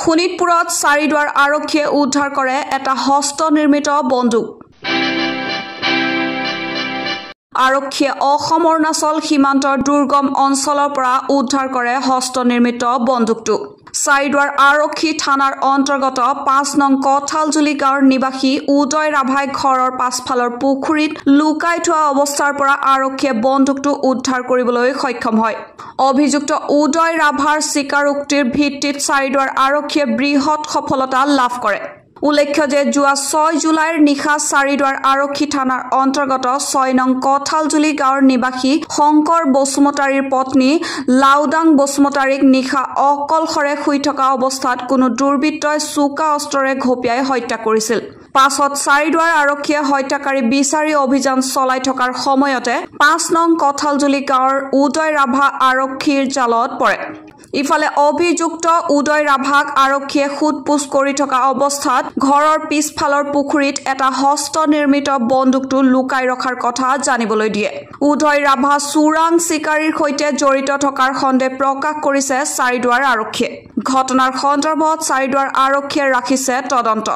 শোণিতপুৰত চাৰিদুৱাৰ আৰক্ষীয়ে উদ্ধাৰ কৰে এটা হস্তনিৰ্মিত বন্দুক। আৰক্ষীয়ে অসম অৰুণাচল সীমান্তৰ দুৰ্গম অঞ্চলৰ পৰা উদ্ধাৰ কৰে হস্তনিৰ্মিত বন্দুকটো। চাৰিদুৱাৰ আৰক্ষী থানাৰ অন্তৰ্গত ৫ নং কঁঠালজুলি গাঁৱৰ নিবাসী উদয় ৰাভাই ঘৰৰ পাছফালৰ পুখুৰীত লুকাই থোৱা অৱস্থাৰ পৰা আৰক্ষীয়ে বন্দুকটো উদ্ধাৰ কৰিবলৈ সক্ষম হয়। অভিযুক্ত উদয় ৰাভাৰ স্বীকাৰোক্তিৰ ভিত্তিত চাৰিদুৱাৰ আৰক্ষীয়ে বৃহৎ সফলতা লাভ কৰে। উল্লেখ্য যে যোৱা ৬ জুলাইৰ নিশা চাৰিদুৱাৰ আৰক্ষী থানাৰ অন্তৰ্গত ৬ নং কঁঠালজুলি গাঁৱৰ নিবাসী শংকৰ বসুমতাৰীৰ পত্নী লাউদাং বসুমতাৰীক নিশা অকলশৰে শুই থকা অৱস্থাত কোনো দুৰ্বৃত্তই চোকা অস্ত্ৰৰে ঘপিয়াই হত্যা কৰিছিল। পাছত চাৰিদুৱাৰ আৰক্ষীয়ে হত্যাকাৰী বিচাৰি অভিযান চলাই থকাৰ সময়তে ৫ নং কঁঠালজুলি গাঁৱৰ উদয় ৰাভা আৰক্ষীৰ জালত পৰে। ইফালে অভিযুক্ত উদয় ৰাভাক আৰক্ষীয়ে সোধপোছ কৰি থকা অৱস্থাত ঘৰৰ পিছফালৰ পুখুৰীত এটা হস্তনিৰ্মিত বন্দুকটো লুকাই ৰখাৰ কথা জানিবলৈ দিয়ে। উদয় ৰাভা চোৰাং চিকাৰীৰ সৈতে জড়িত থকাৰ সন্দেহ প্ৰকাশ কৰিছে চাৰিদুৱাৰ আৰক্ষীয়ে। ঘটনাৰ সন্দৰ্ভত চাৰিদুৱাৰ আৰক্ষীয়ে ৰাখিছে তদন্ত।